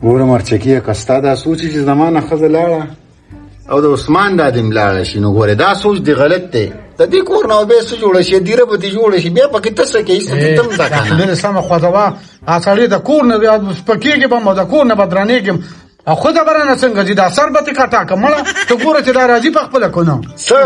ګوره مرچکیه که ستا دا سوچ چې زما نه ښځه لاړه او د عثمان دا دې لاړه شي نو ګوره دا سوچ دې غلط دی د دې کور نه بیا څه جوړه شي دیره به دې جوړه شي بیا پکې ته څه کوې څه ته مځه که نه سمه خوځوه سړی د کور نه سپکېږي به او د کور نه به درنېږم او ښځه به رانه څنګه ځي دا سر به تې کټاکه مړه ته ګوره چې دا راځي په خپله که نه څه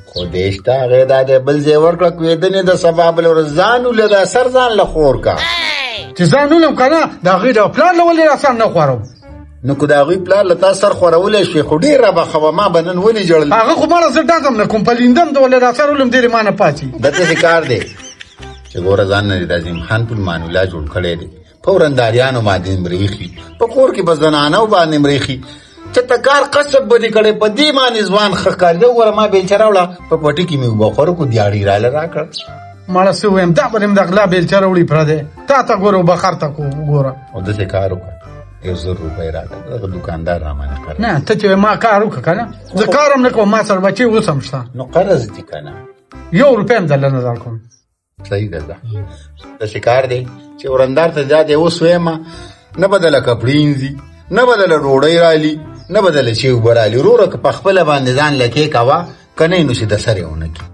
خو دې شته هغې دا دی بل ځای ورکړه کوېدنې د سبا بله ورځ ځان وله دا سر ځان له خور کا چې ځان ولم که نه د هغې د پلار له ولې را سر نه خوړم نو که د هغوی پلار له تا سر خورولی شوې خو ډېره به ښه وه ما به نن ولې ژړل هغه خو مړه زه ډزم نه کوم په لیندم د ولې را سر ولم ډېرې ما نه پاتې د داسې کار دی چې ګوره ځان نه د عظیم خان پل مانولا جوړ کړی دی په ورنداریانو باندې مرېښي په کور کې به زنانو باندې مرېښي چې ته کار قصب به دې کړی په دې باندې ځوان ښه ښکارېده وګوره ما بیلچه راوړه په پټي کې مې اوبه خوړه کو دیاړي راله راکړه مړه څه ووایم دا به دې د غلا بیلچه راوړي پردی تا ته ګوره اوبه خرته کو ګوره او داسې کار وکړه 1000 روپۍ راکړه دغه دوکاندار رامانه قرض نه ته چې ما کار وکړه که نه زه کار هم نه کوم ما سره بچې اوس هم شته نو قرض دي که نه 1 روپۍ هم درله نه درکوم صحیح ده ده داسې کار دی چې ورندار ته دا دی اوس ویمه نه به دله کپړې اینځي نه به دله ډوډۍ رالي نه به دله چې اوبه رالي وروره که په خپله باندې ځان لکې کوه که نه نو چې د سر یې ونه کړي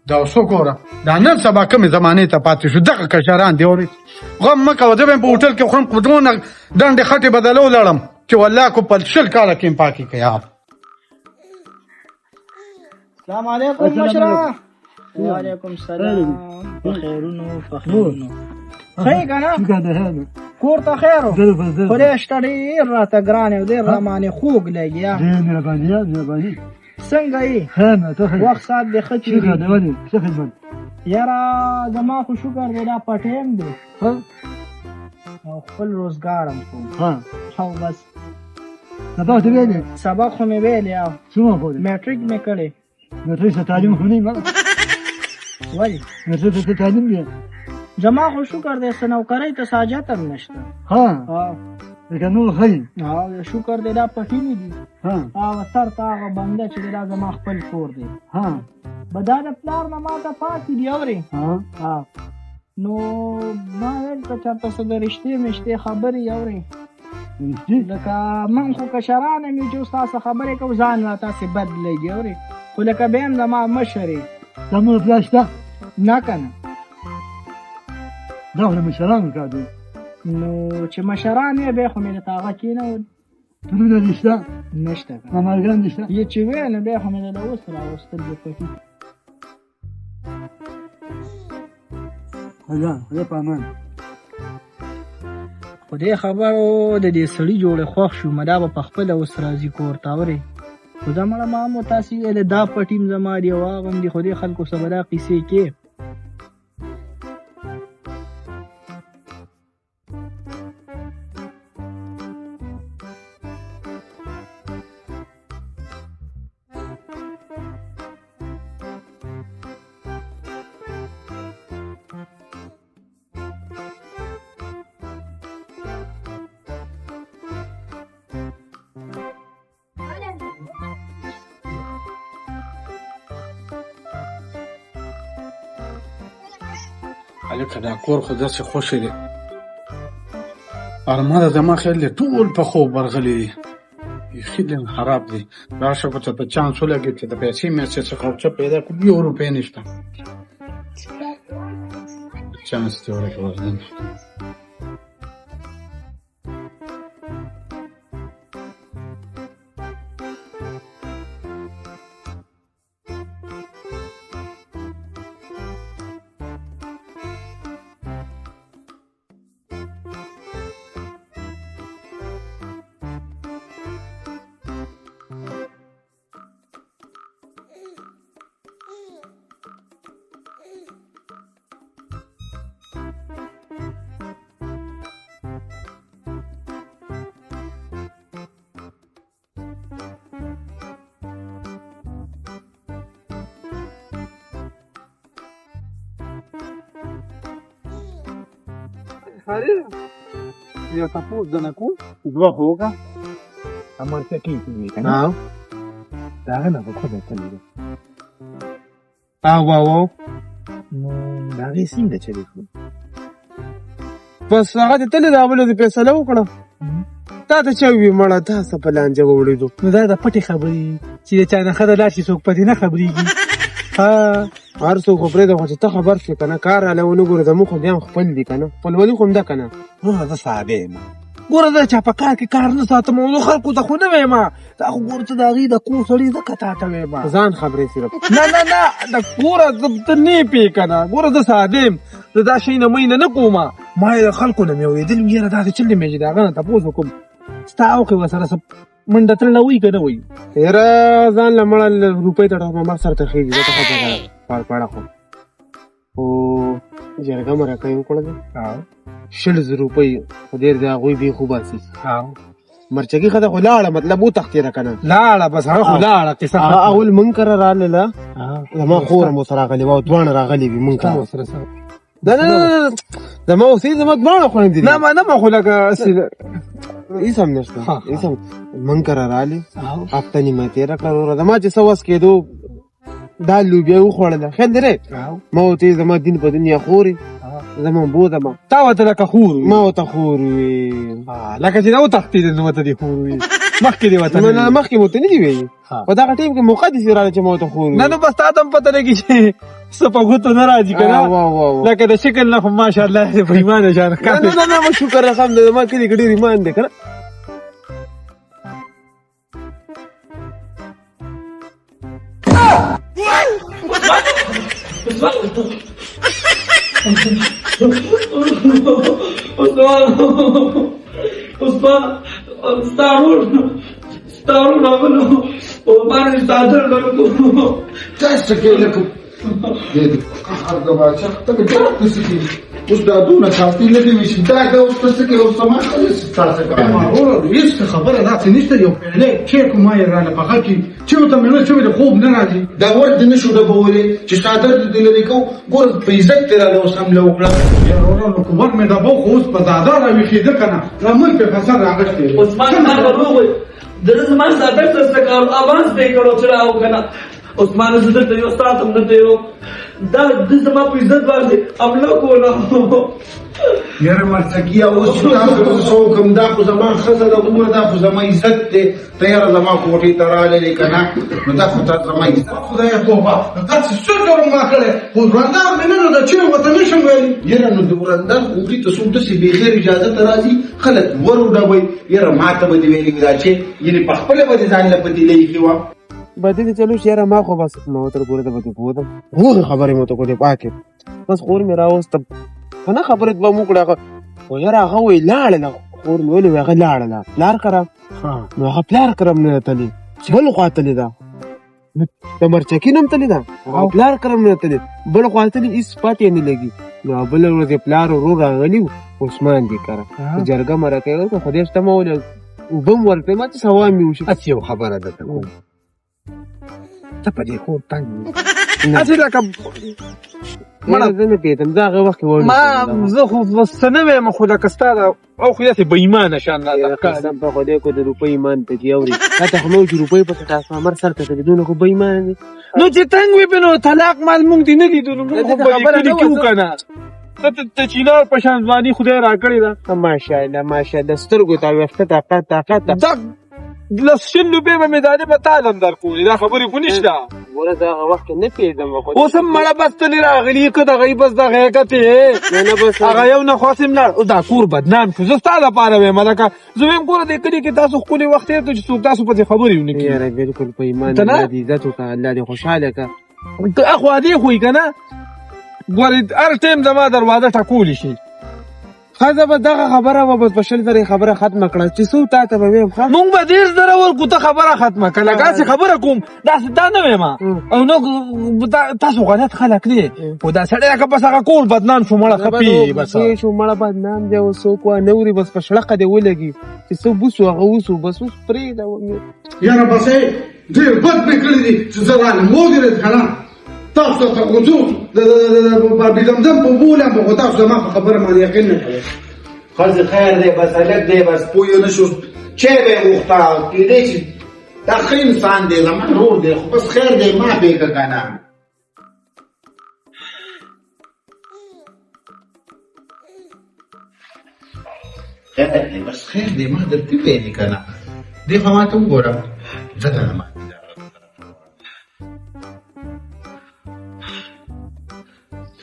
دا اوس وګوره دا نن سبا کومې زمانې ته پاتې شو دغه کشران دی اورې غم مه کوه زه به یم په هوټل کې خورم خو دونه ډنډې خټې بدله ولاړم چې والله کو په 20 کاله کې م پاکې کوي السلام علیکم مشره وعلیکم السلام بخیرونو فخیرونو ښه که نه کور ته خیر و خدای شته ډېر راته ګران یې ډېر رامانې خوږ لګي څنګه یې وخت ساعت دې ښه چېري یاره زما خو شکر دی دا پټیم دی او خپل روزګار هم کوم او بس سبق خو مې ویلی او میټریک مې کړی تعلیم خو نه ولې ته تعلیم دی زما خو شکر دی څه نوکرۍ ته ساجت هم نشته لکه نور ښه او شکر دی دا پټي مې دي او سر ته هغه بنده چې دی دا زما خپل کور دی به دا د پلار نه ما ته پاتې دي اورې نو ما ویل که چېرته څه د رښتې مشتې خبرې اورې لکه من خو کشران یم چې اوس تاسو خبرې کوو ځان را تاسې بد لګي اورې خو لکه بیا هم زما مشر یې زمونږ پلار شته نه که نه دا خو د مشرانو کار دی نو چې مشران یې بیا خو مې درته هغه کېنول پلونه دې شته نشته که مامالګان دې شته یې چې ویل نو بیا خو مې درته اوس راوستل دې پټي خدای په امان خو دې خبرو د دې سړي جوړې خوښ شوم دا به په خپله اوس راځي کور ته اورې خو زه مړه ما هم تاسې ویلې دا پټي م زما دی او هغه هم دي خو دې خلکو څه به دا قیسې کې هلکه دا کور خو داسې خوښې دی ارمانه زما خیال دی ټول په خوب ورغلي دي بیخي دین خراب دی راشه که څه ته چانس ولګېد چې د پیسې میسې څخه او څه پیدا کړو 1 روپۍ نشته چانس دې ورکړه یو تپوس درنه کوم دوه خو وکړه مرچکۍ چې وي که نه د هغې نه به خوږه تللی ده نو د هغې څنګه چلېږو بس هغه ته تللی دا بله دې فیصله وکړه تا ته چا وي مړه تا څه په لانجه ووړېدو نو دا د پټې خبرې چې د چا نه ښه لاړ شي څوک پدې نه خبرېږي هر څوک خو پرېږده خو چې ته خبر شې که نه کار رالی ونه ګوره زموږ خو بیا هم خپل دي که نه خپلولي خو همده که نه زه ساده یم ګوره زه چا په کار کې کار نه ساتم او خلکو ته خو نه وایم دا خو ګوره ته د هغې د کور سړي ځکه تا ته وایم ځان خبرې صرف نه د ګوره ته نه یې پوهې که نه ګوره زه ساده یم زه دا شی نه مینه نه کوم ما یې د خلکو نه مې اورېدلي یاره داسې چل مې چې د هغه نه تپوس وکړم ستا اوښې ورسره څه منډه تړله وایي که نه وایي یاره ځان له مړه روپۍ تړه ما سر ته خېږي زه ته ښه جګړه پاړه خو خو جرګه مرکه یې وکړله 100,000 روپۍ خو ډېر د هغوی بېخو باسي مرچکي ښځه خو لاړه مطلب وتښتېده که نه لاړه بس هغه خو لاړه کیسه اول مونږ کره راغلله زما خور مو سره راغلې وه دواړه راغلې وي مونږ کره نه زما اوسې زما دواړه خویندې دي نه ما خو لکه هېڅ هم نشته هېڅ هم مونږ کره راغلې هفته نیمه تېره کړه وروره زما چې څه وس کېدو دا لوبیا یې وخوړله خیال دی ما ورته زما دین په دنیا خورې زما بوده ما تا ورته لکه خور وي ما ورته خور وي لکه چې دا وتښتېدل نو ورته دې خور وي مخکې دې ورته نه مخکې مو ورته نه دي ویلي په دغه ټایم کې موقع داسې راغله چې ما ورته خور وي نه نو بس تا ته هم پته لګي چې څه په ګوتو نه راځي که نه لکه د شکل نه خو ماشاءالله په ایمانه شان نه ما شکر الحمد زما کلي کې ډېر ایمان دی که نه ستارون راغلو او باندې ستادر لرو تاسو کې لکه دې قهر د باچا ته ډېر څه کې اوس دا دونه کافي لګي چې دا اوس څه کې اوس ما خلاص تاسو کوم ورو هیڅ خبره داسې نشته یو پیړۍ چیک ما یې رانه په غږ کې چې ته مې نه چې خوب نه راځي دا ورته نشو د بولې چې ستادر دې لري کو ګور په عزت تر له اوس هم له وکړه یا ورو نو کومر مې دا بو خو اوس په زاده راوي خېده کنه رامل په فسر راغشته عثمان ما غوغه درته ما صادق څه کار اواز دې کړو چې راو کنه عثمان زده ته یو ستاسو هم ته یو دا د زما په عزت باندې عمله کوله یاره مرڅکیا اوس تاسو کوم دا خو زما خزه د عمر دا خو زما عزت دی ته یاره زما کوټې ته راغلی کنه نو دا خو تاسو زما عزت خدای توبه تاسو څه جوړ ما کړې خو ورندار مې نه دا چې وته نشم ویلي یاره نو د ورندار کوټې ته څوک داسې بغیر اجازه ته راځي خلک وروډوي یاره ما ته به دې ویلي دا چې یعنې په خپله به دې ځان له پتیلې ایښي وه بدې چلو شیاره ما خو بس ما ورته ګوره ته به دې پوهېدم هغې خبرې مو ته کړې پاکې بس خور مې راوسته که نه خبرې به مو کړه خو یاره هغه وایي لاړله خور مې ویلې هغه لاړله پلار کره نو هغه پلار کره هم نه تلې بل خوا تلې ده د مرچکي نه هم تلې ده هغه پلار کره هم نه تلې بل خوا تلې هېڅ پاتې نه لګي نو بله ورځ یې پلار ورور راغلي و عثمان دې کره جرګه مرکه یې وکړه خدای شته ما ولې اوبه هم ورکړې ما ته سوا مې وشي اڅ یو خبره درته کوم ته په دې کور تنګ اڅ لکه زه نه پوهېدم زه هغه وخت کې ما زه خو څه نه وایم خو لکه ستا دا او خو داسې بېایمانه شان قسم په خدای کو د روپۍ ایمان ته چې اوري تا ته خو مې چې روپۍ په ټرانسفارمر سر ته تلېدونه خو بېایمانه دي نو چې تنګ وي پې نو طلاق مال مونږ دې نه لیدو نو مونږ خو به یې کلي کې وو که نه ته چینار په شان ځواني خدای را کړې ده ماشاءالله ماشاءالله سترګو ته ویښته طاقت دا لس 100 روپۍ به مې دانې به تال هم در کولې دا خبرې خو نشته ګوره زه هغه وخت کې نه پوهېدم اوس هم مړه بس تلې راغلي که دغه یې بس دغه یې کتې هغه یو نه خواست یم لاړ دا کور بدنام شو زه ستا دپاره وایم لکه زه وایم ګوره دې کلي کې تاسو ښکلې وخت تېر کړو چې څوک تاسو پسې خبرې ونه کړي یاره بلکل په ایمان الله دې عزت وکړه الله دې خوشحاله کړه اخوا دې خو یې که نه ګورې هر ټایم زما دروازه ټکولی شي ښځه به دغه خبره به بس په 100 زره خبره ختمه کړه چې څو تا ته به ویم مونږ به 1.5 زره ورکو ته خبره ختمه کړه لکه هسې خبره کوم داسې دا نه وایم او نو تاسو غلط خلک دی خو دا سړی لکه بس هغه کور بدنام شو مړه خپې بس شو مړه بدنام دی او څوک وانه اوري بس په شړقه دې ولګي چې څه بوسو هغه وسو بس اوس پرېږده یاره بسې ډېر بد مې کړي دي چې زه رانم ودرېد که نه تاسو ته وځو د بابي-زمزم په بولم خو تاسو زما په خبره باندې یقین نه کوئ ښځې خیر دی بس هلک دی بس پوه نه شو چای به یې غوښته کېدی چې دا ښه انسان دی زما ورور دی خو بس خیر دی ما پرېږده که نه خیر دی بس خیر دی ما درته ویلي که نه دې خوا ما ته وګوره زه درنه ماتې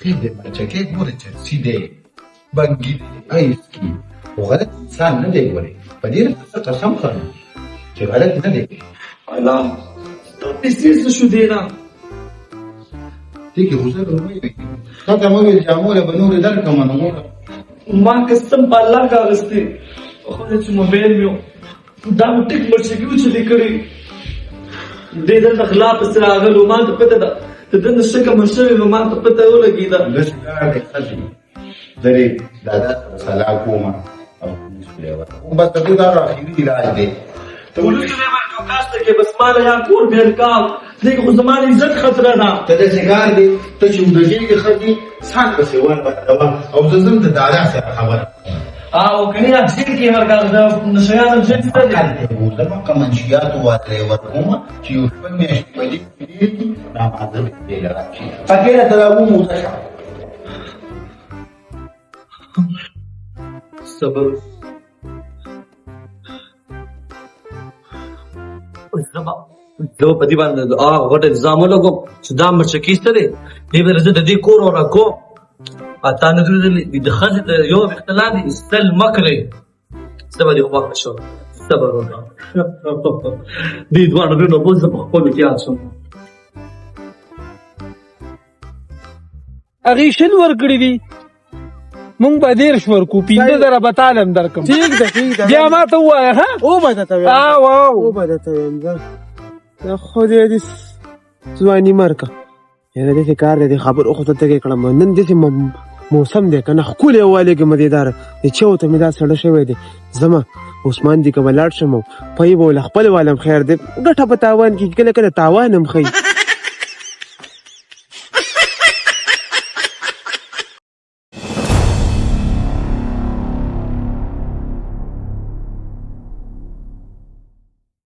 خیر دی بچکې ګوره چرسي دی بنګي دی ایسکي خو غلط انسان نه دی ګورې په دې راته قسم خورم چې غلط نه دی الله ستا پیسې څه شو دی نه دې کې غوسه رومي تا ته مې ویل چې اموره به نورې درکړم نو ګوره ما قسم په الله کا غستې خو چې موبایل مې دا ټیک مرچګي چې لیکري دې دلته غلا پسې راغلو ما ته پته ده ته دنه شکه مشوي نو ما ته پته ولګېده لږ کار دی ښځې زه دې دادا سره سلا کوم او بس د دې دا اخري علاج دی ولې نه ورته کاسته کې بس مال یا کور بیل کاو دې خو زمانه عزت خطر ده ته د سیګار دی ته چې ودرېږي ښځې سان پسې ور بدوه او زه ځم د دادا سره خبره او کني اکثر کې ورګه د نشيانو جنس ته دي زما که منشیاتو واته ورکوم چې یو شپه میاشتې په دې کې دي نامازه دې راشي پکې راته راوموته شه صبر زه په دې باندې غټه الزام ولګوم چې دا مرچکیسته دی دې به زه د دې کور ورکوم اته نه درې د خځې د یو اختلاف دي استل مکرې صبر دې خو شو صبر وکړه دې دوه نو په ځو په خپل کې اچو هغې شل ورکړي دي مونږ به 10 ورکو 15,000 به تعلم درکم ٹھیک ده بیا ما ته ووایه ها وبه درته وایم وبه درته وایم دا خو دې ځواني مرکه یاره داسې کار دی خبرو خو ته تګې کړم نن داسې موسم دی که نه ښکلی والې کې مدیداره د چیو ته مې دا سړه شوی دی زما عثمان دي که به لاړ شم او پی به له خپل والم خیر دی ګټه په تاوان کې کله کله تاوان هم ښایي